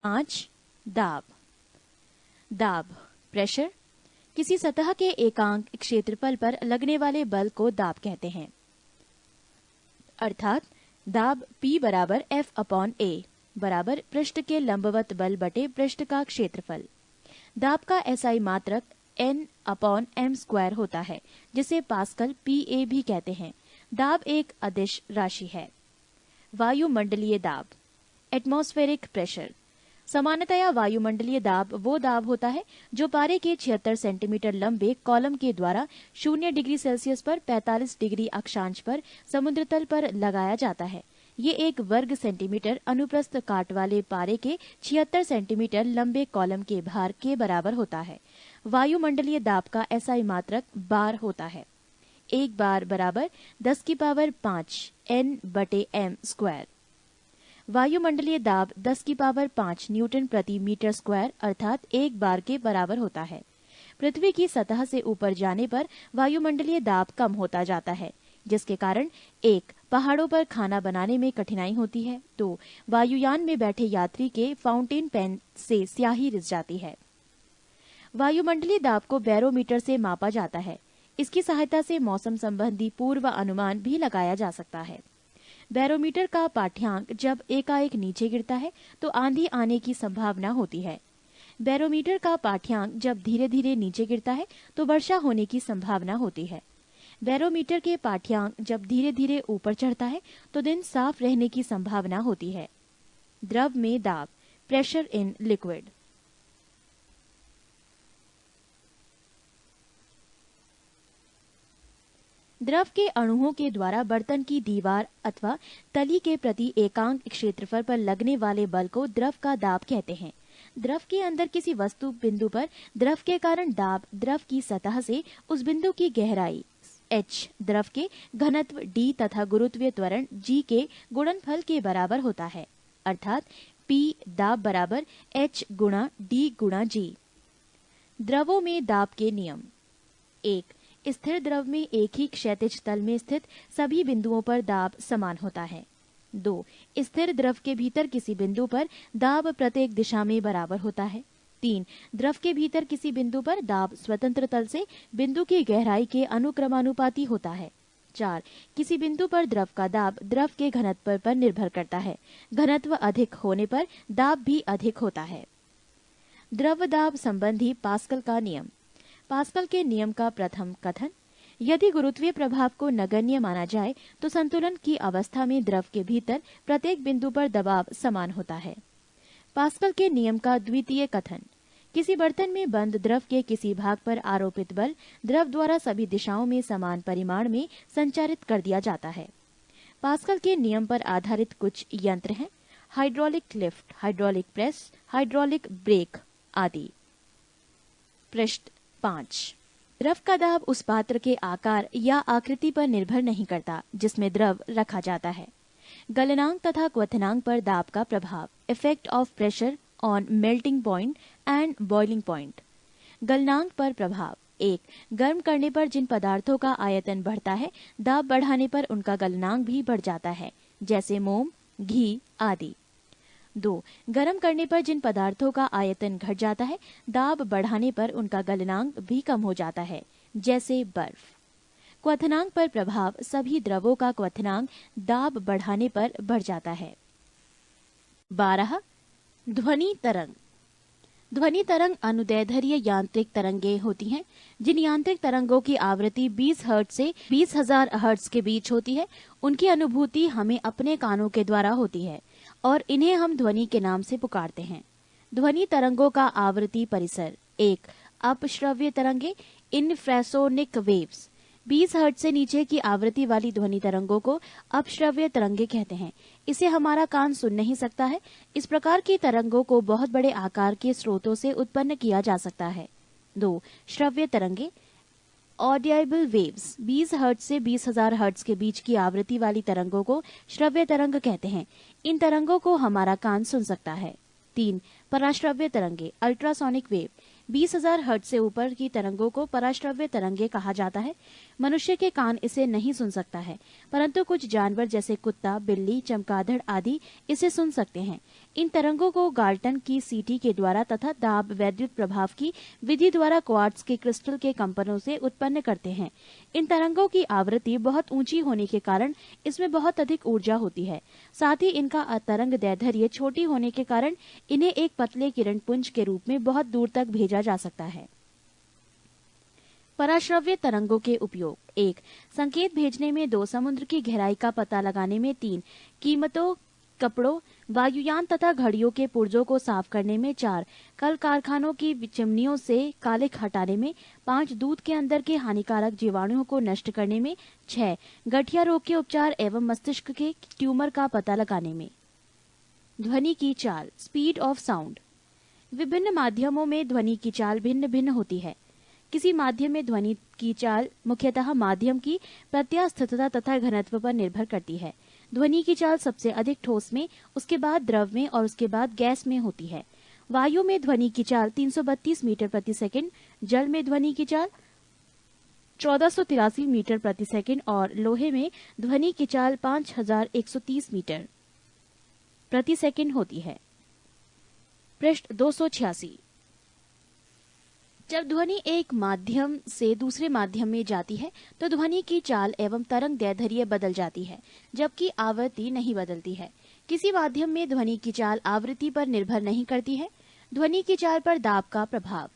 5. दाब। दाब प्रेशर किसी सतह के एकांक क्षेत्रफल पर लगने वाले बल को दाब कहते हैं। अर्थात दाब P बराबर F/A बराबर पृष्ठ के लंबवत बल बटे पृष्ठ का क्षेत्रफल। दाब का SI मात्रक N/m² होता है, जिसे पास्कल PA भी कहते हैं। दाब एक अदिश राशि है। वायुमंडलीय दाब एटमॉस्फेरिक प्रेशर। सामान्यतया वायुमंडलीय दाब वो दाब होता है जो पारे के 76 सेंटीमीटर लंबे कॉलम के द्वारा 0 डिग्री सेल्सियस पर 45 डिग्री अक्षांश पर समुद्र तल पर लगाया जाता है। ये 1 वर्ग सेंटीमीटर अनुप्रस्थ काट वाले पारे के 76 सेंटीमीटर लंबे कॉलम के भार के बराबर होता है। वायुमंडलीय दाब का SI मात्रक बार होता है। 1 बार बराबर 10⁵ N/m²। वायुमंडलीय दाब 10⁵ न्यूटन प्रति मीटर स्क्वायर अर्थात 1 बार के बराबर होता है। पृथ्वी की सतह से ऊपर जाने पर वायुमंडलीय दाब कम होता जाता है, जिसके कारण 1. पहाड़ों पर खाना बनाने में कठिनाई होती है। 2. वायुयान में बैठे यात्री के फाउंटेन पेन से स्याही रिस जाती है। वायुमंडलीय दाब को बैरोमीटर से मापा जाता है। इसकी सहायता से मौसम संबंधी पूर्व अनुमान भी लगाया जा सकता है। बैरोमीटर का पाठ्यांक जब एकाएक नीचे गिरता है तो आंधी आने की संभावना होती है। बैरोमीटर का पाठ्यांक जब धीरे धीरे नीचे गिरता है तो वर्षा होने की संभावना होती है। बैरोमीटर के पाठ्यांक जब धीरे धीरे ऊपर चढ़ता है तो दिन साफ रहने की संभावना होती है। द्रव में दाब प्रेशर इन लिक्विड। द्रव के अणुओं के द्वारा बर्तन की दीवार अथवा तली के प्रति एकांक क्षेत्रफल पर लगने वाले बल को द्रव का दाब कहते हैं। द्रव के अंदर किसी वस्तु बिंदु पर द्रव के कारण दाब द्रव की सतह से उस बिंदु की गहराई h, द्रव के घनत्व d तथा गुरुत्वीय त्वरण g के गुणनफल के बराबर होता है। अर्थात P दाब बराबर h गुणा d गुणा g। द्रवों में दाब के नियम। 1. स्थिर द्रव में एक ही क्षैतिज तल में स्थित सभी बिंदुओं पर दाब समान होता है। 2. स्थिर द्रव के भीतर किसी बिंदु पर दाब प्रत्येक दिशा में बराबर होता है। 3. द्रव के भीतर किसी बिंदु पर दाब स्वतंत्र तल से बिंदु की गहराई के अनुक्रमानुपाती होता है। 4. किसी बिंदु पर द्रव का दाब द्रव के घनत्व पर निर्भर करता है। घनत्व अधिक होने पर दाब भी अधिक होता है। द्रव दाब संबंधी पास्कल का नियम। पास्कल के नियम का प्रथम कथन। यदि गुरुत्वीय प्रभाव को नगण्य माना जाए तो संतुलन की अवस्था में द्रव के भीतर प्रत्येक बिंदु पर दबाव समान होता है। पास्कल के नियम का द्वितीय कथन। किसी बर्तन में बंद द्रव के किसी भाग पर आरोपित बल द्रव द्वारा सभी दिशाओं में समान परिमाण में संचारित कर दिया जाता है। पास्कल के नियम पर आधारित कुछ यंत्र हैं: hydraulic lift, hydraulic press, hydraulic brake आदि। पृष्ठ 5. द्रव का दाब उस पात्र के आकार या आकृति पर निर्भर नहीं करता जिसमें द्रव रखा जाता है। गलनांक तथा क्वथनांक पर दाब का प्रभाव। Effect of pressure on melting point and boiling point. गलनांक पर प्रभाव। 1. गर्म करने पर जिन पदार्थों का आयतन बढ़ता है, दाब बढ़ाने पर उनका गलनांक भी बढ़ जाता है, जैसे मोम, घी आदि। 2. गर्म करने पर जिन पदार्थों का आयतन घट जाता है, दाब बढ़ाने पर उनका गलनांक भी कम हो जाता है, जैसे बर्फ। क्वथनांक पर प्रभाव। सभी द्रवों का क्वथनांक दाब बढ़ाने पर बढ़ जाता है। 12. ध्वनि तरंग। ध्वनि तरंग अनुदैर्ध्य यांत्रिक तरंगें होती हैं, जिन यांत्रिक तरंगों की आवृत्ति 20 हर्ट्ज से 20,000 हर्ट्ज के बीच होती है। उनकी अनुभूति हमें अपने कानों के द्वारा होती है और इन्हें हम ध्वनि के नाम से पुकारते हैं। ध्वनि तरंगों का आवृत्ति परिसर। 1. अपश्रव्य तरंगे, इनफ्रासोनिक वेव्स। 20 हर्ट्ज से नीचे की आवृत्ति वाली ध्वनि तरंगों को अपश्रव्य तरंगे कहते हैं। इसे हमारा कान सुन नहीं सकता है। इस प्रकार की तरंगों को बहुत बड़े आकार के स्रोतों से उत्पन्न किया जा सकता है। 2. श्रव्य तरंगे, ऑडिएबल वेव्स। 20 हर्ट्ज से 20,000 हर्ट्ज के बीच की आवृत्ति वाली तरंगों को श्रव्य तरंग कहते हैं। इन तरंगों को हमारा कान सुन सकता है। 3. पराश्रव्य तरंगे, अल्ट्रासोनिक वेव। 20,000 हर्ट्ज से ऊपर की तरंगों को पराश्रव्य तरंगे कहा जाता है। मनुष्य के कान इसे नहीं सुन सकता है, परंतु कुछ जानवर जैसे कुत्ता, बिल्ली, चमगादड़ आदि इसे सुन सकते हैं। इन तरंगों को गाल्टन की सीटी के द्वारा तथा दाब वैद्युत प्रभाव की विधि द्वारा क्वार्ट्ज के क्रिस्टल के कंपनों से उत्पन्न करते हैं। इन तरंगों की आवृत्ति बहुत ऊंची होने के कारण इसमें बहुत अधिक ऊर्जा होती है। साथ ही इनका तरंग दैर्ध्य छोटी होने के कारण इन्हें एक पतले किरण पुंज के रूप में बहुत दूर तक भेजा जा सकता है। पराश्रव्य तरंगों के उपयोग। 1. संकेत भेजने में। 2. समुद्र की गहराई का पता लगाने में। 3. कीमतों, कपड़ों, वायुयान तथा घड़ियों के पुर्जों को साफ करने में। 4. कल कारखानों की चिमनियों से काले हटाने में। 5. दूध के अंदर के हानिकारक जीवाणुओं को नष्ट करने में। 6. गठिया रोग के उपचार एवं मस्तिष्क के ट्यूमर का पता लगाने में। ध्वनि की चाल। Speed of sound. विभिन्न माध्यमों में ध्वनि की चाल भिन्न भिन्न होती है। किसी माध्यम में ध्वनि की चाल मुख्यतः माध्यम की प्रत्यास्थता तथा घनत्व पर निर्भर करती है। ध्वनि की चाल सबसे अधिक ठोस में, उसके बाद द्रव में और उसके बाद गैस में होती है। वायु में ध्वनि की चाल 332 मीटर प्रति सेकंड, जल में ध्वनि की चाल 1483 मीटर प्रति सेकंड और लोहे में ध्वनि की चाल 5130 मीटर प्रति सेकंड होती है। पृष्ठ 286। जब ध्वनि एक माध्यम से दूसरे माध्यम में जाती है तो ध्वनि की चाल एवं तरंग दैर्ध्य बदल जाती है, जबकि आवृत्ति नहीं बदलती है। किसी माध्यम में ध्वनि की चाल आवृत्ति पर निर्भर नहीं करती है। ध्वनि की चाल पर दाब का प्रभाव।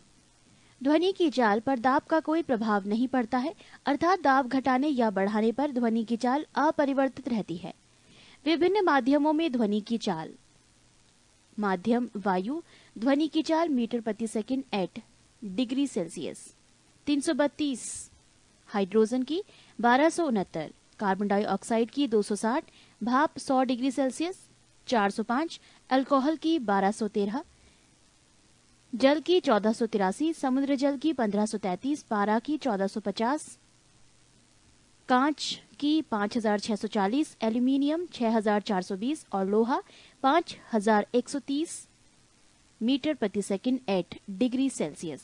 ध्वनि की चाल पर दाब का कोई प्रभाव नहीं पड़ता है, अर्थात दाब घटाने या बढ़ाने पर ध्वनि की चाल अपरिवर्तित रहती है। विभिन्न माध्यमों में ध्वनि की चाल। माध्यम वायु, ध्वनि की चाल मीटर प्रति second at degree Celsius 332, hydrogen की 1269, कार्बन डाइऑक्साइड की 260, भाप 100 डिग्री सेल्सियस 405, अल्कोहल की 1213, जल की 1483, समुद्र जल की 1533, पारा की 1450, कांच की 5640, एल्यूमिनियम 6420 और लोहा 5130 मीटर प्रति सेकंड एट डिग्री सेल्सियस।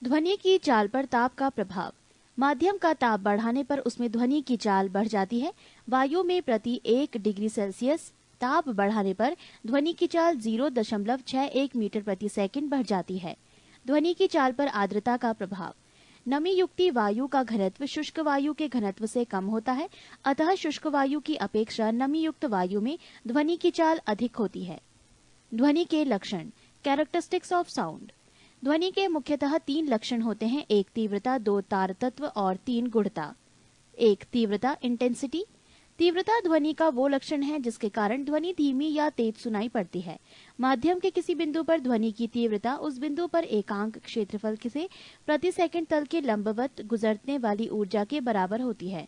ध्वनि की चाल पर ताप का प्रभाव। माध्यम का ताप बढ़ाने पर उसमें ध्वनि की चाल बढ़ जाती है। वायु में प्रति 1 डिग्री सेल्सियस ताप बढ़ाने पर ध्वनि की चाल 0.61 मीटर प्रति सेकंड बढ़ जाती है। ध्वनि की चाल पर आर्द्रता का प्रभाव। नमी युक्त वायु का घनत्व शुष्क वायु के घनत्व से कम होता है, अतः शुष्क वायु की अपेक्षा नमी युक्त वायु में ध्वनि की चाल अधिक होती है। ध्वनि के लक्षण। Characteristics of sound. ध्वनि के मुख्यतः 3 लक्षण होते हैं। 1 तीव्रता, 2 तारतत्व और 3 गुणता। 1 तीव्रता, इंटेंसिटी। तीव्रता ध्वनि का वो लक्षण है जिसके कारण ध्वनि धीमी या तेज सुनाई पड़ती है। माध्यम के किसी बिंदु पर ध्वनि की तीव्रता उस बिंदु पर एकांक क्षेत्रफल से प्रति सेकंड तल के लंबवत गुजरने वाली ऊर्जा के बराबर होती है।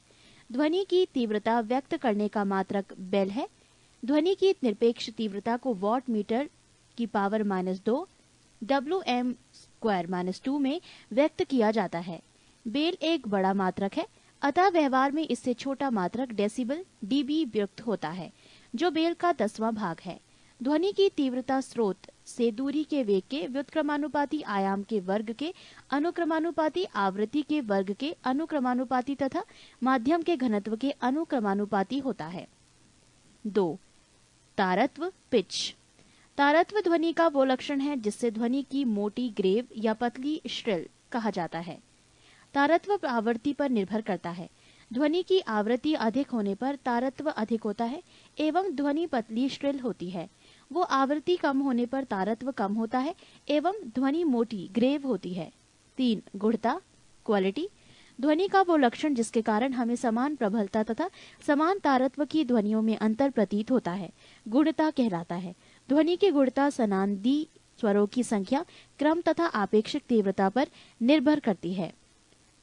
ध्वनि की तीव्रता व्यक्त करने का मात्रक बेल है। ध्वनि की निरपेक्ष तीव्रता को वॉट मीटर की पावर -2 WM² -2 में व्यक्त किया जाता है। बेल एक बड़ा मात्रक है, अतः व्यवहार में इससे छोटा मात्रक डेसिबल डीबी व्यक्त होता है, जो बेल का 10वां भाग है। ध्वनि की तीव्रता स्रोत से दूरी के वेग के व्युत्क्रमानुपाती आयाम के वर्ग के अनुक्रमानुपाती आवृत्ति के वर्ग के अनुक्रमानुपाती तथा माध्यम के घनत्व के अनुक्रमानुपाती होता है। 2 तारत्व, पिच। तारत्व ध्वनि का वो लक्षण है जिससे ध्वनि की मोटी ग्रेव या पतली श्रिल कहा जाता है। तारत्व आवृत्ति पर निर्भर करता है। ध्वनि की आवृत्ति अधिक होने पर तारत्व अधिक होता है एवं ध्वनि पतली श्रिल होती है। वो आवृत्ति कम होने पर तारत्व कम होता है एवं ध्वनि मोटी ग्रेव होती है। 3 गुणता, क्वालिटी। ध्वनि का वो लक्षण जिसके कारण हमें समान प्रबलता तथा समान तारत्व की ध्वनियों में अंतर प्रतीत होता है, गुणता कहलाता है। ध्वनि की गुणता सनादी स्वरों की संख्या, क्रम तथा आपेक्षिक तीव्रता पर निर्भर करती है।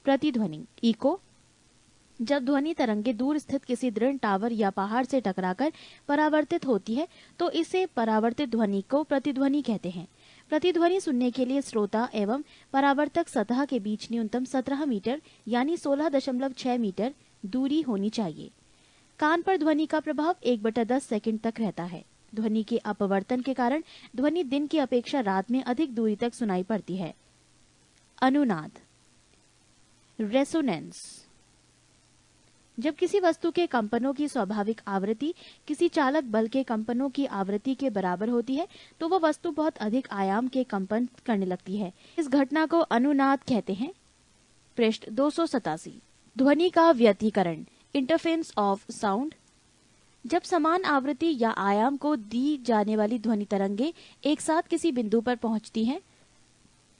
प्रतिध्वनि, इको। जब ध्वनि तरंगे दूर स्थित किसी दृढ़ टावर या पहाड़ से टकराकर परावर्तित होती है तो इसे परावर्तित ध्वनि को प्रतिध्वनि कहते हैं। प्रतिध्वनि सुनने के लिए श्रोता एवं परावर्तक सतह के बीच न्यूनतम 17 मीटर यानी 16.6 मीटर दूरी होनी चाहिए। कान पर ध्वनि का प्रभाव 1/10 सेकंड तक रहता है। ध्वनि के अपवर्तन के कारण ध्वनि दिन की अपेक्षा रात में अधिक दूरी तक सुनाई पड़ती है। अनुनाद, रेसोनेंस। जब किसी वस्तु के कंपनों की स्वाभाविक आवृत्ति किसी चालक बल के कंपनों की आवृत्ति के बराबर होती है तो वह वस्तु बहुत अधिक आयाम के कंपन करने लगती है। इस घटना को अनुनाद कहते हैं। पृष्ठ 287। ध्वनि का व्यतिकरण, इंटरफेरेंस ऑफ साउंड। जब समान आवृत्ति या आयाम को दी जाने वाली ध्वनि तरंगे एक साथ किसी बिंदु पर पहुंचती हैं,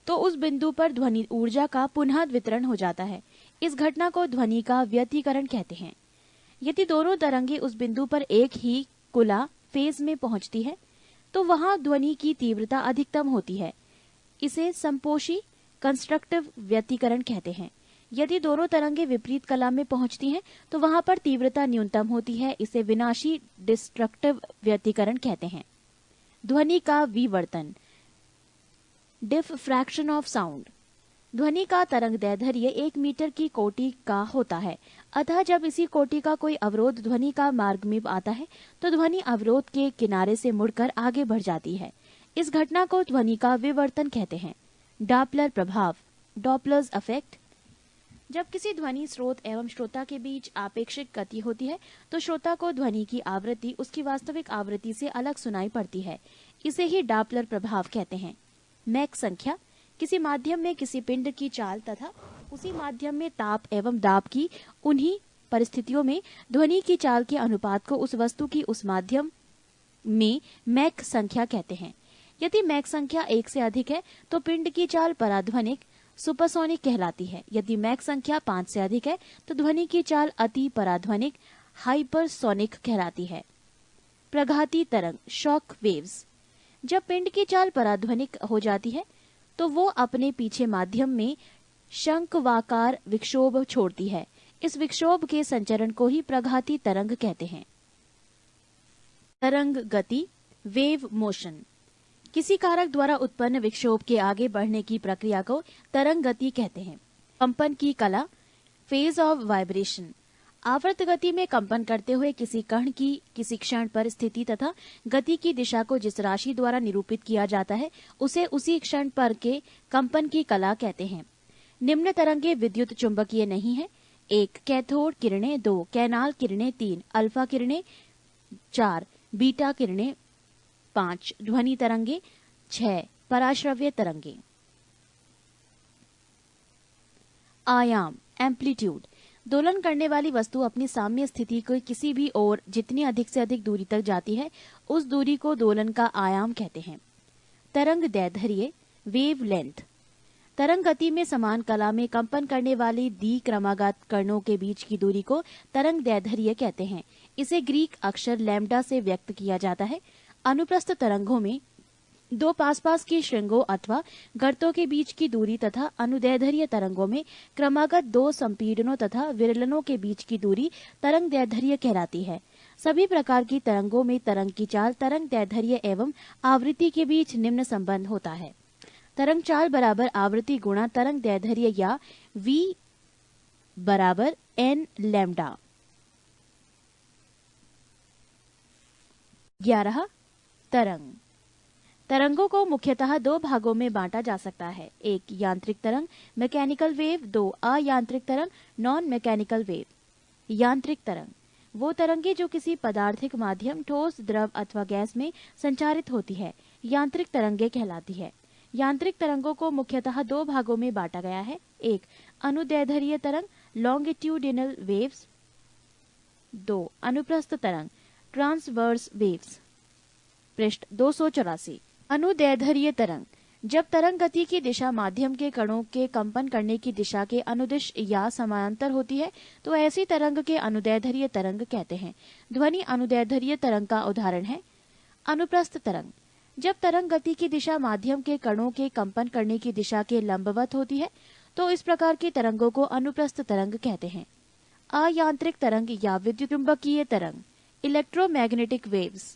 तो उस बिंदु पर ध्वनि ऊर्जा का पुनः वितरण हो जाता है। इस घटना को ध्वनि का व्यतिकरण कहते हैं। यदि दोनों तरंगे उस बिंदु पर एक ही कुला फेज में पहुंचती है तो वहां ध्वनि की तीव्रता अधिकतम होती है। इसे समपोषी कंस्ट्रक्टिव व्यतिकरण कहते हैं। यदि दोनों तरंगे विपरीत कला में पहुंचती हैं तो वहां पर तीव्रता न्यूनतम होती है। इसे विनाशी डिस्ट्रक्टिव व्यतिकरण कहते हैं। ध्वनि का विवर्तन, डिफरैक्शन ऑफ साउंड। ध्वनि का तरंग दैर्ध्य 1 मीटर की कोटि का होता है। अतः जब इसी कोटि का कोई अवरोध ध्वनि का मार्ग में आता है तो ध्वनि अवरोध के किनारे से मुड़कर आगे बढ़ जाती है। इस घटना को ध्वनि का विवर्तन कहते हैं। डॉपलर प्रभाव, डॉपलर्स इफेक्ट। जब किसी ध्वनि स्रोत एवं श्रोता के बीच आपेक्षिक गति होती है तो श्रोता को ध्वनि की आवृत्ति उसकी वास्तविक आवृत्ति से अलग सुनाई पड़ती है। इसे ही डॉपलर प्रभाव कहते हैं। मैक संख्या, किसी माध्यम में किसी पिंड की चाल तथा उसी माध्यम में ताप एवं दाब की उन्हीं परिस्थितियों में ध्वनि की चाल के अनुपात को उस वस्तु की उस माध्यम में मैक संख्या कहते हैं। यदि मैक संख्या 1 से अधिक है तो पिंड की चाल पराध्वनिक सुपरसोनिक कहलाती है। यदि मैक संख्या 5 से अधिक है तो ध्वनि की चाल अति पराध्वनिक हाइपरसोनिक कहलाती है। प्रघाती तरंग, शॉक वेव्स। जब पिंड की चाल पराध्वनिक हो जाती है तो वो अपने पीछे माध्यम में शंक्वाकार विक्षोभ छोड़ती है। इस विक्षोभ के संचरण को ही प्रघाती तरंग कहते हैं। तरंग गति, वेव मोशन। किसी कारक द्वारा उत्पन्न विक्षोभ के आगे बढ़ने की प्रक्रिया को तरंग गति कहते हैं। कंपन की कला, फेज ऑफ वाइब्रेशन। आवर्त गति में कंपन करते हुए किसी कण की किसी क्षण पर स्थिति तथा गति की दिशा को जिस राशि द्वारा निरूपित किया जाता है उसे उसी क्षण पर के कंपन की कला कहते हैं। निम्न तरंगे विद्युत चुंबकीय नहीं है। 1 कैथोड किरणें, 2 कैनाल किरणें, 3 अल्फा किरणें, 4 बीटा किरणें, 5 ध्वनि तरंगे, 6 पराश्रव्य तरंगे। आयाम, एम्पलीट्यूड। दोलन करने वाली वस्तु अपनी साम्य स्थिति को किसी भी ओर जितनी अधिक से अधिक दूरी तक जाती है उस दूरी को दोलन का आयाम कहते हैं। तरंग दैर्ध्य, वेव लेंथ। तरंग गति में समान कला में कंपन करने वाली द्विक्रमागत कणों के बीच की दूरी को तरंग दैर्ध्य कहते हैं। इसे ग्रीक अक्षर लैम्डा से व्यक्त किया जाता है। अनुप्रस्थ तरंगों में 2 पास की श्रृंगों अथवा गर्तों के बीच की दूरी तथा अनुदैर्ध्य तरंगों में क्रमागत 2 संपीड़नों तथा विरलनों के बीच की दूरी तरंग दैर्ध्य कहलाती है। सभी प्रकार की तरंगों में तरंग की चाल, तरंग दैर्ध्य एवं आवृत्ति के बीच निम्न संबंध होता है। तरंग चाल बराबर आवृत्ति गुणा तरंग दैर्ध्य या v बराबर n लैम्डा। 11 तरंग। तरंगों को मुख्यतः 2 भागों में बांटा जा सकता है। 1 यांत्रिक तरंग, मैकेनिकल वेव, 2 अयांत्रिक तरंग, नॉन मैकेनिकल वेव। यांत्रिक तरंग वो तरंगे जो किसी पदार्थिक माध्यम, ठोस, द्रव अथवा गैस में संचारित होती है, यांत्रिक तरंगे कहलाती है। यांत्रिक तरंगों को मुख्यतः 2 भागों में बांटा गया है। 1 अनुदैर्ध्य तरंग, लॉन्गिट्यूडिनल वेव्स, 2 अनुप्रस्थ तरंग, ट्रांसवर्स वेव्स। पृष्ठ 284। अनुदैर्ध्य तरंग, जब तरंग गति की दिशा माध्यम के कणों के कंपन करने की दिशा के अनुदिश या समांतर होती है तो ऐसी तरंग के अनुदैर्ध्य तरंग कहते हैं। ध्वनि अनुदैर्ध्य तरंग का उदाहरण है। अनुप्रस्थ तरंग, जब तरंग गति की दिशा माध्यम के कणों के कंपन करने की दिशा के लंबवत होती है तो इस प्रकार की तरंगों को अनुप्रस्थ तरंग कहते हैं। अयांत्रिक तरंग या विद्युत चुंबकीय तरंग, इलेक्ट्रोमैग्नेटिक वेव्स,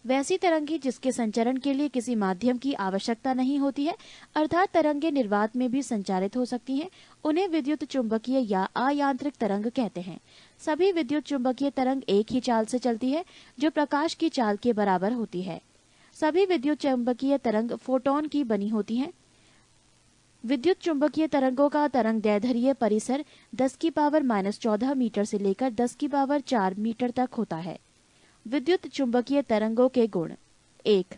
वैसी तरंगे जिसके संचरण के लिए किसी माध्यम की आवश्यकता नहीं होती है, अर्थात तरंगे निर्वात में भी संचारित हो सकती हैं, उन्हें विद्युत चुंबकीय या अयांत्रिक तरंग कहते हैं। सभी विद्युत चुंबकीय तरंग एक ही चाल से चलती है जो प्रकाश की चाल के बराबर होती है। सभी विद्युत चुंबकीय तरंग फोटोन की बनी होती हैं। विद्युत चुंबकीय तरंगों का तरंग दैर्ध्य परिसर 10 की पावर -14 मीटर से लेकर 10 की पावर 4 मीटर तक होता है। विद्युत चुंबकीय तरंगों के गुण: 1.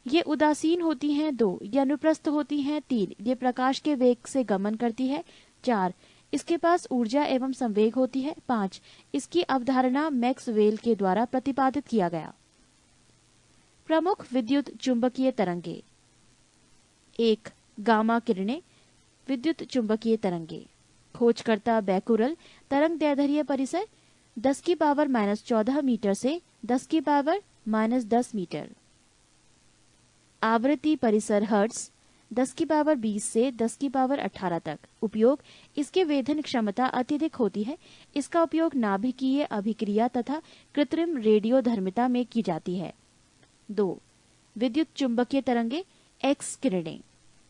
ये उदासीन होती हैं। 2. ये अनुप्रस्थ होती हैं। 3. ये प्रकाश के वेग से गमन करती है। 4. इसके पास ऊर्जा एवं संवेग होती है। 5. इसकी अवधारणा मैक्सवेल के द्वारा प्रतिपादित किया गया। प्रमुख विद्युत चुंबकीय तरंगे: 1. गामा किरणें, विद्युत चुंबकीय तरंगे। खोजकर्ता बैकुरल, तरंग दैर्ध्य परिसर 10 की पावर -14 मीटर से 10 की पावर -10 मीटर। आवृत्ति परिसर हर्ट्ज, 10 की पावर 20 से 10 की पावर 18 तक। उपयोग: इसके वेधन क्षमता अत्यधिक होती है। इसका उपयोग नाभिकीय अभिक्रिया तथा कृत्रिम रेडियोधर्मिता में की जाती है। 2. विद्युत चुंबकीय तरंगे, एक्स किरणें।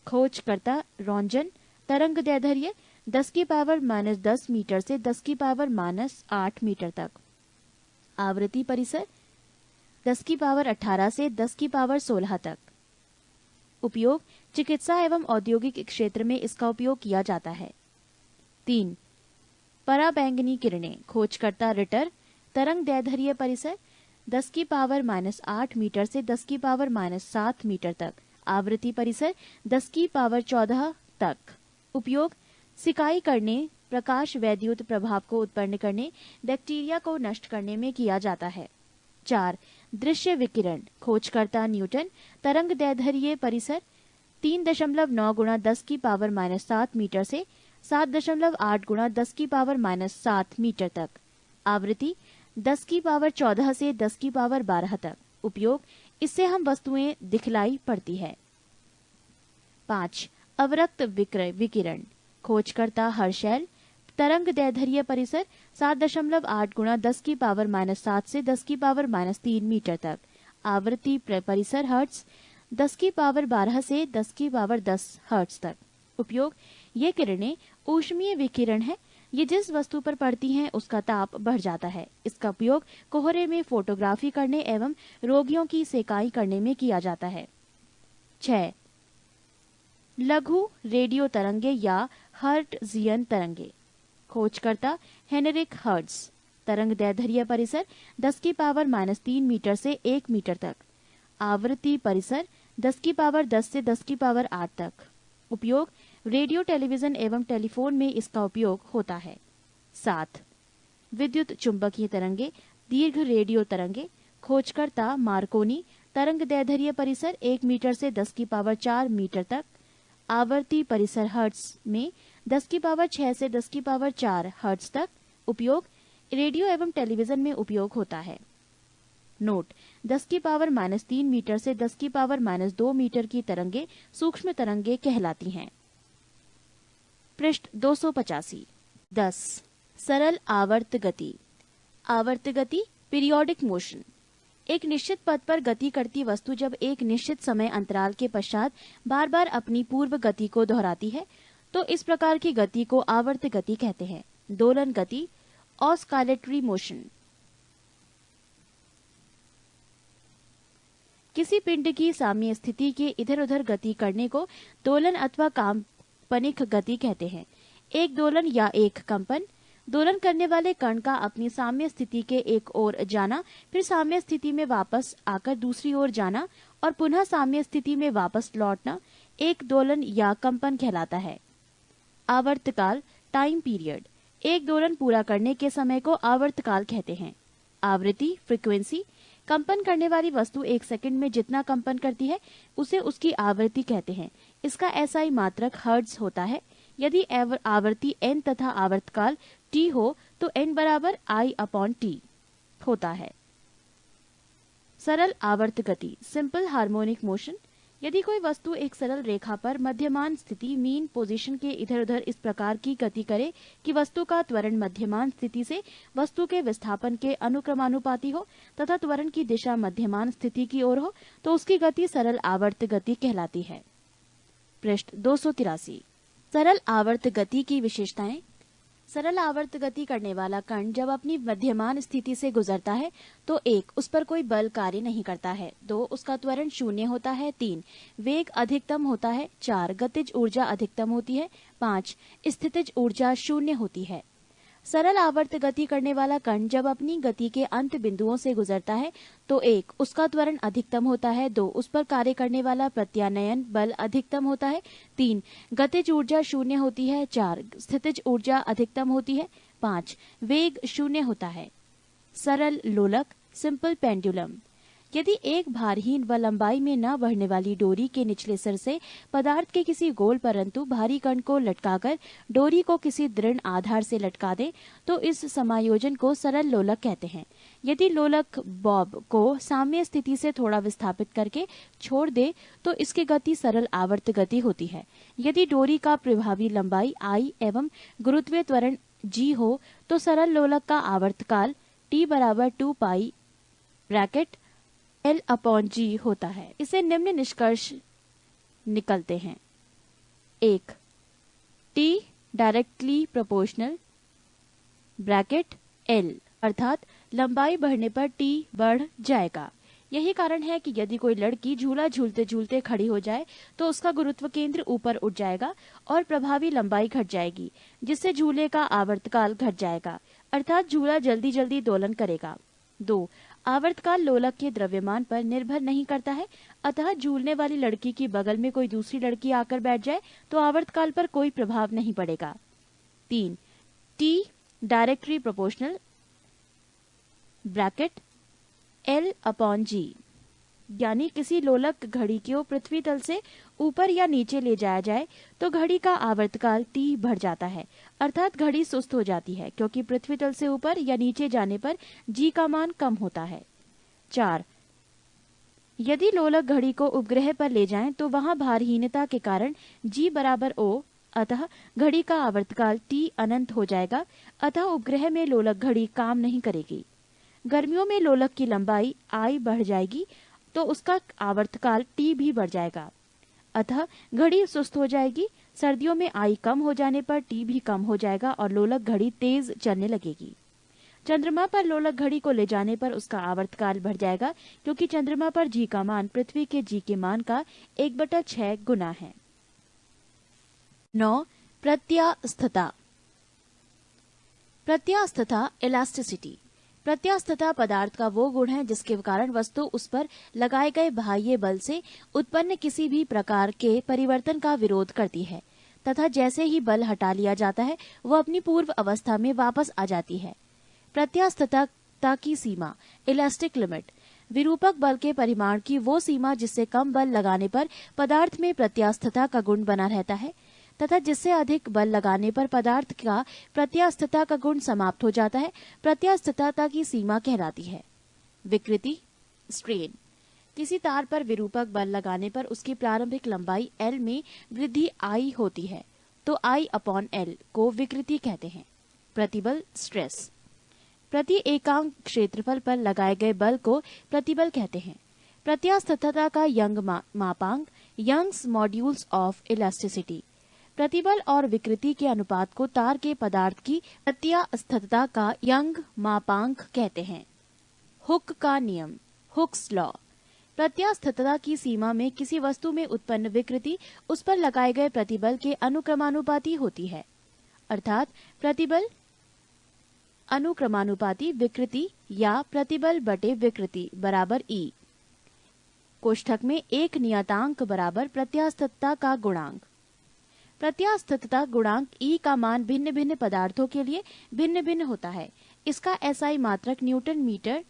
खोजकर्ता रॉन्जन, तरंग दैर्ध्य 10 की पावर -10 मीटर से 10 की पावर -8 मीटर तक। आवृत्ति परिसर 10 की पावर 18 से 10 की पावर 16 तक। उपयोग: चिकित्सा एवं औद्योगिक क्षेत्र में इसका उपयोग किया जाता है। 3. पराबैंगनी किरणें। खोजकर्ता रिटर, तरंग दैर्ध्य परिसर 10 की पावर -8 मीटर से 10 की पावर -7 मीटर तक। आवृत्ति परिसर 10 की पावर 14 तक। उपयोग: सिकाई करने, प्रकाश वैद्युत प्रभाव को उत्पन्न करने, बैक्टीरिया को नष्ट करने में किया जाता है। 4. दृश्य विकिरण। खोजकर्ता न्यूटन, तरंग दैर्ध्य परिसर 3.9 गुणा 10 की पावर -7 मीटर से 7.8 गुणा 10 की पावर -7 मीटर तक। आवृत्ति 10 की पावर 14 से 10 की पावर 12 तक। उपयोग: इससे हम वस्तुएं दिखलाई पड़ती है। 5. अवरक्त विकिरण। खोजकर्ता हर्शेल, तरंग दैर्ध्य परिसर 7.8 गुणा 10 की पावर -7 से 10 की पावर -3 मीटर तक। आवृत्ति परिसर हर्ट्ज, 10 की पावर 12 से 10 की पावर 10 हर्ट्ज तक। उपयोग: ये किरणें ऊष्मीय विकिरण है। ये जिस वस्तु पर पड़ती हैं उसका ताप बढ़ जाता है। इसका उपयोग कोहरे में फोटोग्राफी करने एवं रोगियों की सेकाई करने में किया जाता है। 6. लघु रेडियो तरंगे या हर्ट्जियन तरंगे। खोजकर्ता हेनरिक हर्ट्ज, तरंग दैर्ध्य परिसर 10 की पावर -3 मीटर से 1 मीटर तक। आवृत्ति परिसर 10 की पावर 10 से 10 की पावर 8 तक। उपयोग: रेडियो, टेलीविजन एवं टेलीफोन में इसका उपयोग होता है। 7. विद्युत चुंबकीय तरंगे, दीर्घ रेडियो तरंगे। खोजकर्ता मार्कोनी, तरंग दैर्ध्य परिसर 1 मीटर से 10 की पावर 4 मीटर तक। आवृत्ति परिसर हर्ट्ज में 10 की पावर 6 से 10 की पावर 4 हर्ट्ज तक। उपयोग: रेडियो एवं टेलीविजन में उपयोग होता है। नोट: 10 की पावर -3 मीटर से 10 की पावर -2 मीटर की तरंगे सूक्ष्म तरंगे कहलाती हैं। पृष्ठ 285। 10. सरल आवर्त गति। आवर्त गति, पीरियोडिक मोशन। एक निश्चित पथ पर गति करती वस्तु जब एक निश्चित समय अंतराल के पश्चात बार बार अपनी पूर्व गति को दोहराती है तो इस प्रकार की गति को आवर्त गति कहते हैं। दोलन गति, ऑस्कालेटरी मोशन। किसी पिंड की साम्य स्थिति के इधर उधर गति करने को दोलन अथवा काल्पनिक गति कहते हैं। एक दोलन या एक कंपन, दोलन करने वाले कण का अपनी साम्य स्थिति के एक ओर जाना, फिर साम्य स्थिति में वापस आकर दूसरी ओर जाना और पुनः साम्य स्थिति में वापस लौटना एक दोलन या कंपन कहलाता है। आवर्तकाल, टाइम पीरियड। एक दोलन पूरा करने के समय को आवर्तकाल कहते हैं। आवृत्ति, फ्रीक्वेंसी। कंपन करने वाली वस्तु एक सेकंड में जितना कंपन करती है उसे उसकी आवृत्ति कहते हैं। इसका एसआई मात्रक हर्ट्ज होता है। यदि आवृत्ति n तथा आवर्तकाल t हो तो n बराबर I/t होता है। सरल आवर्त गति, सिंपल हार्मोनिक मोशन। यदि कोई वस्तु एक सरल रेखा पर मध्यमान स्थिति, मीन पोजीशन के इधर उधर इस प्रकार की गति करे कि वस्तु का त्वरण मध्यमान स्थिति से वस्तु के विस्थापन के अनुक्रमानुपाती हो तथा त्वरण की दिशा मध्यमान स्थिति की ओर हो तो उसकी गति सरल आवर्त गति कहलाती है। पृष्ठ 283। सरल आवर्त गति की विशेषताएं। सरल आवर्त गति करने वाला कण जब अपनी मध्यमान स्थिति से गुजरता है तो 1. उस पर कोई बल कार्य नहीं करता है। 2. उसका त्वरण शून्य होता है। 3. वेग अधिकतम होता है। 4. गतिज ऊर्जा अधिकतम होती है। 5. स्थितिज ऊर्जा शून्य होती है। सरल आवर्त गति करने वाला कण जब अपनी गति के अंत बिंदुओं से गुजरता है तो 1. उसका त्वरण अधिकतम होता है। 2. उस पर कार्य करने वाला प्रत्यानयन बल अधिकतम होता है। 3. गतिज ऊर्जा शून्य होती है। 4. स्थितिज ऊर्जा अधिकतम होती है। 5. वेग शून्य होता है। सरल लोलक, सिंपल पेंडुलम। यदि एक भारहीन व लंबाई में न बढ़ने वाली डोरी के निचले सिर से पदार्थ के किसी गोल परंतु भारी कण को लटकाकर डोरी को किसी दृढ़ आधार से लटका दे तो इस समायोजन को सरल लोलक कहते हैं। यदि लोलक बॉब को साम्य स्थिति से थोड़ा विस्थापित करके छोड़ दे तो इसकी गति सरल आवर्त गति होती है। यदि डोरी का प्रभावी लंबाई I एवं गुरुत्वीय त्वरण G हो तो सरल लोलक का आवर्तकाल T बराबर 2 पाई ब्रैकेट L/G होता है। इसे निम्न निष्कर्ष निकलते हैं। 1. T directly proportional bracket L अर्थात लंबाई बढ़ने पर T बढ़ जाएगा। यही कारण है कि यदि कोई लड़की झूला झूलते झूलते खड़ी हो जाए तो उसका गुरुत्व केंद्र ऊपर उठ जाएगा और प्रभावी लंबाई घट जाएगी, जिससे झूले का आवर्तकाल घट जाएगा, अर्थात झूला जल्दी जल्दी दोलन करेगा। 2. आवर्तकाल लोलक के द्रव्यमान पर निर्भर नहीं करता है, अतः झूलने वाली लड़की की बगल में कोई दूसरी लड़की आकर बैठ जाए तो आवर्तकाल पर कोई प्रभाव नहीं पड़ेगा। 3. T directly proportional bracket L/G, यानी किसी लोलक घड़ी को पृथ्वी तल से ऊपर या नीचे ले जाया जाए तो घड़ी का आवर्तकाल T बढ़ जाता है, अर्थात घड़ी सुस्त हो जाती है, क्योंकि पृथ्वी तल से ऊपर या नीचे जाने पर G का मान कम होता है। 4. यदि लोलक घड़ी को उपग्रह पर ले जाएं तो वहां भारहीनता के कारण G बराबर O, अतः घड़ी का आवर्तकाल T अनंत हो जाएगा, अतः उपग्रह में लोलक घड़ी काम नहीं करेगी। गर्मियों में लोलक की लंबाई I बढ़ जाएगी तो उसका आवर्तकाल T भी बढ़ जाएगा, अतः घड़ी सुस्त हो जाएगी। सर्दियों में I कम हो जाने पर T भी कम हो जाएगा और लोलक घड़ी तेज चलने लगेगी। चंद्रमा पर लोलक घड़ी को ले जाने पर उसका आवर्तकाल बढ़ जाएगा, क्योंकि चंद्रमा पर G का मान पृथ्वी के G के मान का 1/6 गुना है। 9. प्रत्यास्थता। प्रत्यास्थता इलास्टिसिटी। प्रत्यास्थता पदार्थ का वो गुण है जिसके कारण वस्तु उस पर लगाए गए बाह्य बल से उत्पन्न किसी भी प्रकार के परिवर्तन का विरोध करती है तथा जैसे ही बल हटा लिया जाता है वह अपनी पूर्व अवस्था में वापस आ जाती है। प्रत्यास्थता की सीमा इलास्टिक लिमिट, विरूपक बल के परिमाण की वो सीमा जिससे कम बल लगाने पर पदार्थ में प्रत्यास्थता का गुण बना रहता है तथा जिससे अधिक बल लगाने पर पदार्थ का प्रत्यास्थता का गुण समाप्त हो जाता है, प्रत्यास्थता की सीमा कहलाती है। विकृति स्ट्रेन। किसी तार पर विरूपक बल लगाने पर उसकी प्रारंभिक लंबाई L में वृद्धि I होती है तो I/L को विकृति कहते हैं। प्रतिबल स्ट्रेस। प्रति एकांक क्षेत्रफल पर लगाए गए बल को प्रतिबल कहते हैं। प्रत्यास्थता का यंग मापांक यंग्स मॉड्यूल्स ऑफ इलास्टिसिटी। प्रतिबल और विकृति के अनुपात को तार के पदार्थ की प्रत्यास्थता का यंग मापांक कहते हैं। हुक का नियम हुक्स लॉ। प्रत्यास्थता की सीमा में किसी वस्तु में उत्पन्न विकृति उस पर लगाए गए प्रतिबल के अनुक्रमानुपाती होती है, अर्थात प्रतिबल अनुक्रमानुपाती विकृति या प्रतिबल बटे विकृति बराबर E। कोष्ठक में एक नियतांक बराबर प्रत्यास्थता का गुणांक। प्रत्यास्थता गुणांक E का मान भिन्न भिन्न पदार्थों के लिए भिन्न भिन्न होता है। इसका SI मात्रक न्यूटन मीटर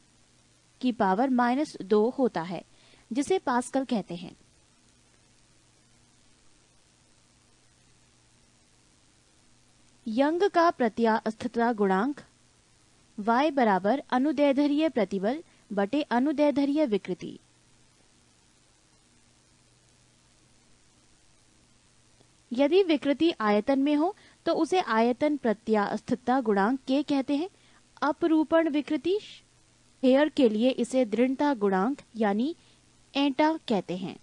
की पावर -2 होता है, जिसे पास्कल कहते हैं। यंग का प्रत्यास्थता गुणांक Y बराबर अनुदैर्ध्य प्रतिबल बटे अनुदैर्ध्य विकृति। यदि विकृति आयतन में हो तो उसे आयतन प्रत्यास्थता गुणांक K कहते हैं। अपरूपण विकृति हेयर के लिए इसे दृढ़ता गुणांक यानी एटा कहते हैं।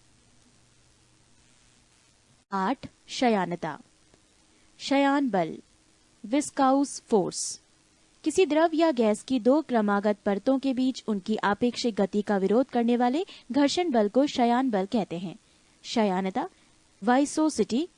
8. शयानता। शयान बल विस्काउस फोर्स। किसी द्रव या गैस की दो क्रमागत परतों के बीच उनकी आपेक्षिक गति का विरोध करने वाले घर्षण बल को शयान बल कहते हैं। शयानता, वाइसोसिटी,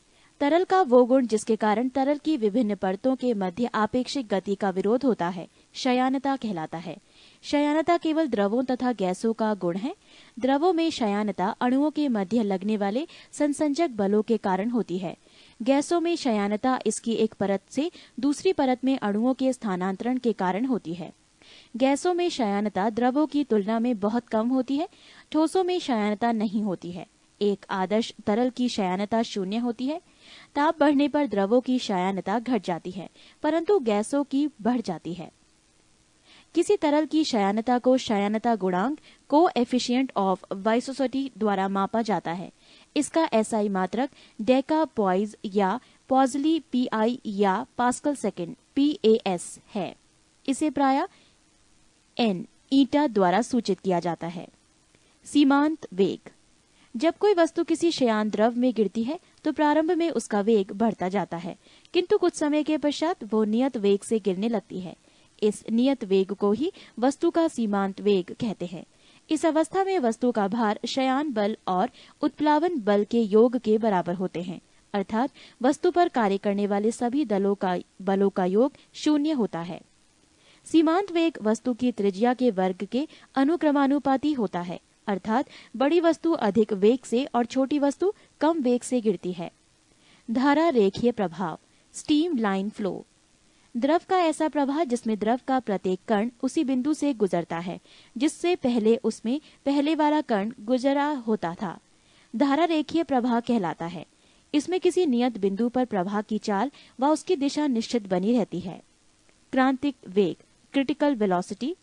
तरल का वो गुण जिसके कारण तरल की विभिन्न परतों के मध्य आपेक्षिक गति का विरोध होता है, शयानता कहलाता है। शयानता केवल द्रवों तथा गैसों का गुण है। द्रवों में शयानता अणुओं के मध्य लगने वाले संसंजक बलों के कारण होती है। गैसों में शयानता इसकी एक परत से दूसरी परत में अणुओं के स्थानांतरण के कारण होती है। गैसों में शयानता द्रवों की तुलना में बहुत कम होती है। ठोसों में शयानता नहीं होती है। एक आदर्श तरल की शयानता 0 होती है। ताप बढ़ने पर द्रवों की शयानता घट जाती है, परंतु गैसों की बढ़ जाती है। किसी तरल की शयानता को शयानता गुणांक, कोएफिशिएंट ऑफ वाइसोसिटी द्वारा मापा जाता है। इसका एसआई मात्रक डेका पॉइज या पॉजली पीआई या पास्कल सेकेंड पीएस है। इसे प्राय एन ईटा द्वारा सूचित किया जाता है। सीमांत वेग। जब कोई वस्तु किसी शयान द्रव में गिरती है तो प्रारंभ में उसका वेग बढ़ता जाता है, किंतु कुछ समय के पश्चात वो नियत वेग से गिरने लगती है। इस नियत वेग को ही वस्तु का सीमांत वेग कहते हैं। इस अवस्था में वस्तु का भार शयान बल और उत्प्लावन बल के योग के बराबर होते हैं, अर्थात वस्तु पर कार्य करने वाले सभी बलों का योग 0 होता है। सीमांत वेग वस्तु की त्रिज्या के वर्ग के अनुक्रमानुपाती होता है, अर्थात बड़ी वस्तु अधिक वेग से और छोटी वस्तु कम वेग से गिरती है। धारा रेखीय प्रभाव, स्टीम लाइन फ्लो। द्रव का ऐसा प्रवाह जिसमें द्रव का प्रत्येक कण उसी बिंदु से गुजरता है जिससे पहले उसमें पहले वाला कण गुजरा होता था, धारा रेखीय प्रवाह कहलाता है। इसमें किसी नियत बिंदु पर प्रवाह की चाल व उसकी दिशा निश्चित बनी रहती है। क्रांतिक वेग, क्रिटिकल वेलोसिटी।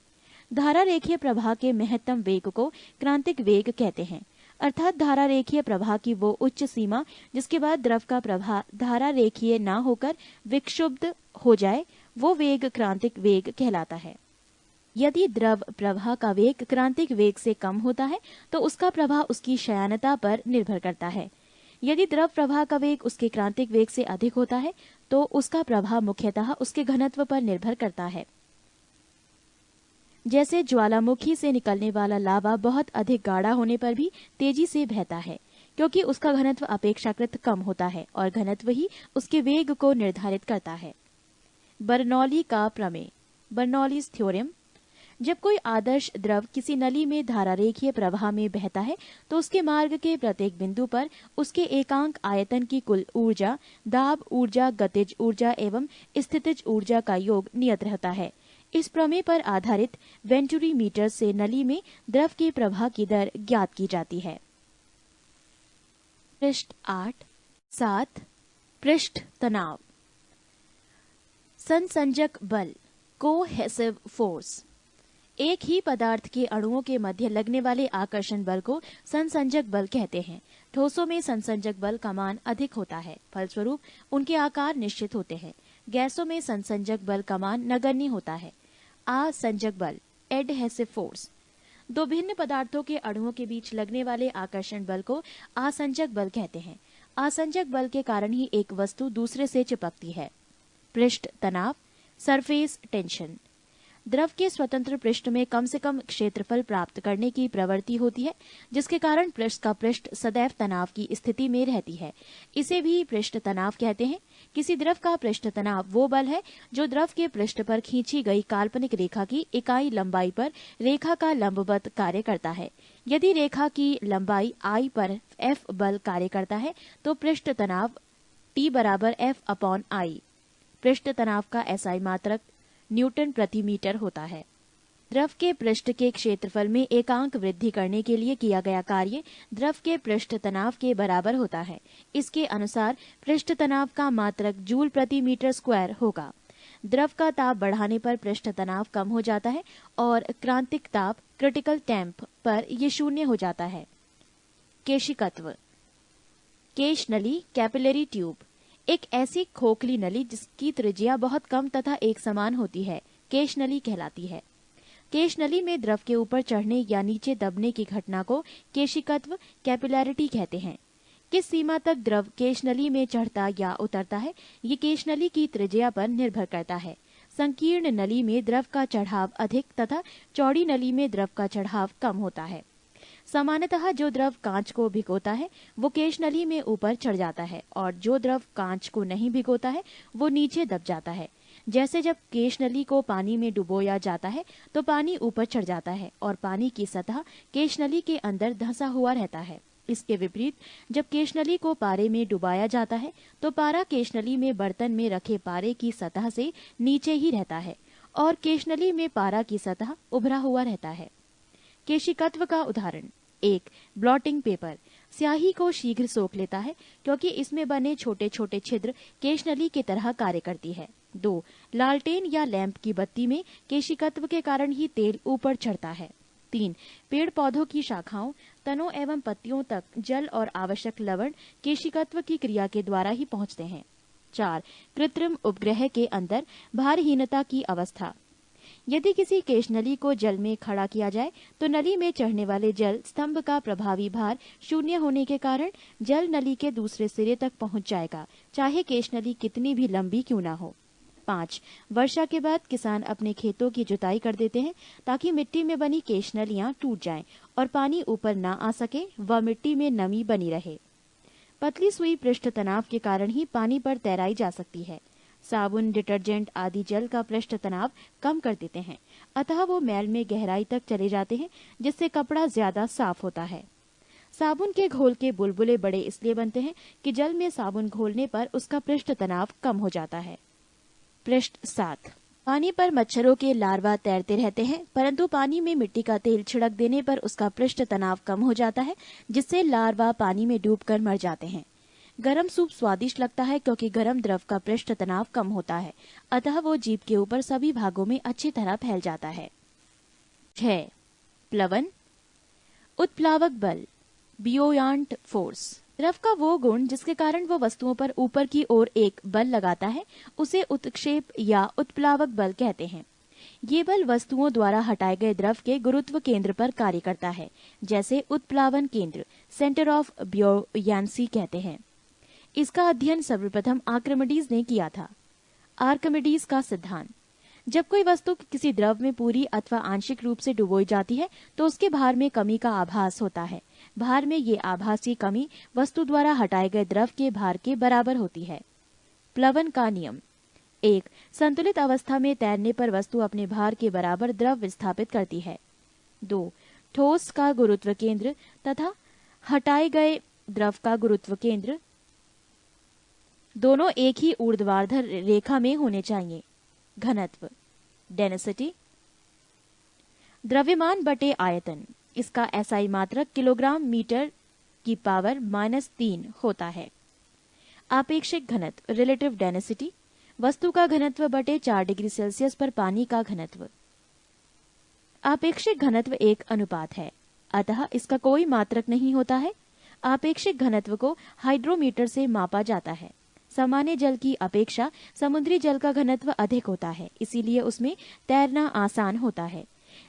धारा रेखीय प्रवाह के महत्तम वेग को क्रांतिक वेग कहते हैं, अर्थात धारा रेखीय प्रवाह की वो उच्च सीमा जिसके बाद द्रव का प्रवाह धारा रेखीय न होकर विक्षुब्ध हो जाए, वो वेग क्रांतिक वेग कहलाता है। यदि द्रव प्रवाह का वेग क्रांतिक वेग से कम होता है तो उसका प्रवाह उसकी शयानता पर निर्भर करता है। यदि द्रव प्रवाह का वेग उसके क्रांतिक वेग से अधिक होता है तो उसका प्रवाह मुख्यतः उसके घनत्व पर निर्भर करता है। जैसे ज्वालामुखी से निकलने वाला लावा बहुत अधिक गाढ़ा होने पर भी तेजी से बहता है, क्योंकि उसका घनत्व अपेक्षाकृत कम होता है और घनत्व ही उसके वेग को निर्धारित करता है। बर्नौली का प्रमेय, बर्नौलीज थ्योरम। जब कोई आदर्श द्रव किसी नली में धारा रेखीय प्रवाह में बहता है तो उसके मार्ग के प्रत्येक बिंदु पर उसके एकांक आयतन की कुल ऊर्जा, दाब ऊर्जा, गतिज ऊर्जा एवं स्थितिज ऊर्जा का योग नियत रहता है। इस प्रमेय पर आधारित वेंटुरी मीटर से नली में द्रव के प्रवाह की दर ज्ञात की जाती है। पृष्ठ 8-7 पृष्ठ तनाव। संसंजक बल, कोहेसिव फोर्स। एक ही पदार्थ के अणुओं के मध्य लगने वाले आकर्षण बल को संसंजक बल कहते हैं। ठोसों में संसंजक बल का मान अधिक होता है, फलस्वरूप उनके आकार निश्चित होते हैं। गैसों में संसंजक बल का मान नगण्य होता है। असंजक बल, एडहेसिव फोर्स। दो भिन्न पदार्थों के अणुओं के बीच लगने वाले आकर्षण बल को असंजक बल कहते हैं। असंजक बल के कारण ही एक वस्तु दूसरे से चिपकती है। पृष्ठ तनाव, सरफेस टेंशन। द्रव के स्वतंत्र पृष्ठ में कम से कम क्षेत्रफल प्राप्त करने की प्रवृत्ति होती है, जिसके कारण पृष्ठ का पृष्ठ सदैव तनाव की स्थिति में रहती है। इसे भी पृष्ठ तनाव कहते हैं। किसी द्रव का पृष्ठ तनाव वो बल है जो द्रव के पृष्ठ पर खींची गई काल्पनिक रेखा की इकाई लंबाई पर रेखा का लंबवत कार्य करता है। यदि रेखा की लंबाई I पर F बल कार्य करता है तो पृष्ठ तनाव T बराबर F/I। पृष्ठ तनाव का SI मात्रक न्यूटन प्रति मीटर होता है। द्रव के पृष्ठ के क्षेत्रफल में एकांक वृद्धि करने के लिए किया गया कार्य द्रव के पृष्ठ तनाव के बराबर होता है। इसके अनुसार पृष्ठ तनाव का मात्रक जूल प्रति मीटर स्क्वायर होगा। द्रव का ताप बढ़ाने पर पृष्ठ तनाव कम हो जाता है और क्रांतिक ताप, क्रिटिकल टेम्प पर यह 0 हो जाता है। केशिकत्व, केश नली, कैपिलरी ट्यूब। एक ऐसी खोखली नली जिसकी त्रिज्या बहुत कम तथा एक समान होती है, केश नली कहलाती है। केश नली में द्रव के ऊपर चढ़ने या नीचे दबने की घटना को केशिकत्व, कैपिलैरिटी कहते हैं। किस सीमा तक द्रव केशनली में चढ़ता या उतरता है, ये केशनली की त्रिज्या पर निर्भर करता है। संकीर्ण नली में द्रव का चढ़ाव अधिक तथा चौड़ी नली में द्रव का चढ़ाव कम होता है। सामान्यतः जो द्रव कांच को भिगोता है वो केशनली में ऊपर चढ़ जाता है और जो द्रव कांच को नहीं भिगोता है वो नीचे दब जाता है। जैसे जब केशनली को पानी में डुबोया जाता है तो पानी ऊपर चढ़ जाता है और पानी की सतह केशनली के अंदर धंसा हुआ रहता है। इसके विपरीत जब केशनली को पारे में डुबाया जाता है तो पारा केशनली में बर्तन में रखे पारे की सतह से नीचे ही रहता है और केशनली में पारा की सतह उभरा हुआ रहता है। केशिकत्व का उदाहरण: 1. ब्लॉटिंग पेपर स्याही को शीघ्र सोख लेता है क्योंकि इसमें बने छोटे छोटे छिद्र केशनली की तरह कार्य करती है। 2. लालटेन या लैंप की बत्ती में केशिकत्व के कारण ही तेल ऊपर चढ़ता है। 3. पेड़ पौधों की शाखाओं, तनों एवं पत्तियों तक जल और आवश्यक लवण केशिकत्व की क्रिया के द्वारा ही पहुंचते हैं। 4. कृत्रिम उपग्रह के अंदर भारहीनता की अवस्था यदि किसी केशनली को जल में खड़ा किया जाए तो नली में चढ़ने वाले जल स्तंभ का प्रभावी भार शून्य होने के कारण जल नली के दूसरे सिरे तक पहुंच जाएगा, चाहे केशनली कितनी भी लंबी क्यों ना हो। 5. वर्षा के बाद किसान अपने खेतों की जुताई कर देते हैं ताकि मिट्टी में बनी केशनलियां टूट जाएं और पानी ऊपर ना आ सके व मिट्टी में नमी बनी रहे। पतली सुई पृष्ठ तनाव के कारण ही पानी पर तैराई जा सकती है। साबुन, डिटर्जेंट आदि जल का पृष्ठ तनाव कम कर देते हैं, अतः वो मैल में गहराई तक चले जाते हैं जिससे कपड़ा ज्यादा साफ होता है। साबुन के घोल के बुलबुले बड़े इसलिए बनते हैं कि जल में साबुन घोलने पर उसका पृष्ठ तनाव कम हो जाता है। पृष्ठ 7 पानी पर मच्छरों के लार्वा तैरते रहते हैं, परंतु पानी में मिट्टी का तेल छिड़क देने पर उसका पृष्ठ तनाव कम हो जाता है जिससे लार्वा पानी में डूबकर मर जाते हैं। गरम सूप स्वादिष्ट लगता है क्योंकि गरम द्रव का पृष्ठ तनाव कम होता है, अतः वो जीभ के ऊपर सभी भागों में अच्छी तरह फैल जाता है। 6. प्लवन उत्प्लावक बल बियोयांट फोर्स द्रव का वो गुण जिसके कारण वो वस्तुओं पर ऊपर की ओर एक बल लगाता है उसे उत्क्षेप या उत्प्लावक बल कहते हैं। ये बल वस्तुओं द्वारा हटाए गए द्रव के गुरुत्व केंद्र पर कार्य करता है, जैसे उत्प्लावन केंद्र सेंटर ऑफ ब्योयांसी कहते हैं। इसका अध्ययन सर्वप्रथम आर्किमिडीज ने किया था। आर्किमिडीज का सिद्धांत: जब कोई वस्तु किसी द्रव में पूरी अथवा आंशिक रूप से डुबोई जाती है तो उसके भार में कमी का आभास होता है। भार में ये आभासी कमी वस्तु द्वारा हटाए गए द्रव के भार के बराबर होती है। प्लवन का नियम: 1. संतुलित अवस्था में तैरने पर वस्तु अपने भार के बराबर द्रव विस्थापित करती है। 2. ठोस का गुरुत्व केंद्र तथा हटाए गए द्रव का गुरुत्व केंद्र दोनों एक ही ऊर्ध्वाधर रेखा में होने चाहिए। घनत्व डेंसिटी द्रव्यमान बटे आयतन, इसका एसआई मात्रक किलोग्राम मीटर की पावर -3 होता है। आपेक्षिक घनत्व रिलेटिव डेंसिटी वस्तु का घनत्व बटे 4 डिग्री सेल्सियस पर पानी का घनत्व। आपेक्षिक घनत्व एक अनुपात है, अतः इसका कोई मात्रक नहीं होता है। आपेक्षिक घनत्व को हाइड्रोमीटर से मापा जाता है। सामान्य जल की अपेक्षा समुद्री जल का घनत्व अधिक होता है, इसीलिए उसमें तैरना आसान होता है।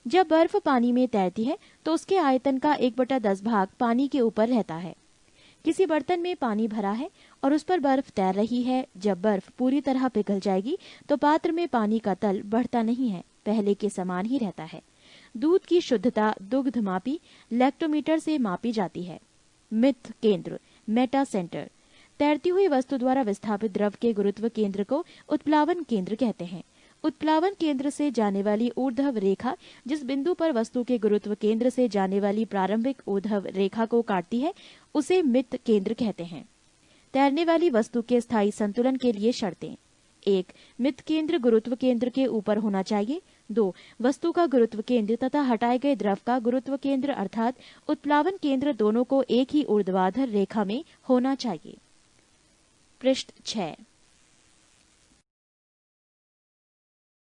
जब बर्फ पानी में तैरती है तो उसके आयतन का 1/10 भाग पानी के ऊपर रहता है। किसी बर्तन में पानी भरा है और उस पर बर्फ तैर रही है। जब बर्फ पूरी तरह पिघल जाएगी तो पात्र में पानी का तल बढ़ता नहीं है, पहले के समान ही रहता है। दूध की शुद्धता दुग्ध मापी लैक्टोमीटर से मापी जाती है। मिथ केंद्र मेटा सेंटर तैरती हुई वस्तु द्वारा विस्थापित द्रव के गुरुत्व केंद्र को उत्प्लावन केंद्र कहते हैं। उत्प्लावन केंद्र से जाने वाली ऊर्ध्व रेखा जिस बिंदु पर वस्तु के गुरुत्व केंद्र से जाने वाली प्रारंभिक ऊर्ध्व रेखा को काटती है उसे मिथ केंद्र कहते हैं। तैरने वाली वस्तु के स्थायी संतुलन के लिए शर्तें: 1. मिथ केंद्र गुरुत्व केंद्र के ऊपर होना चाहिए। 2. वस्तु का गुरुत्व केंद्र तथा हटाए गए द्रव का गुरुत्व केंद्र अर्थात उत्प्लावन केंद्र दोनों को एक ही ऊर्ध्वाधर रेखा में होना चाहिए। पृष्ठ 6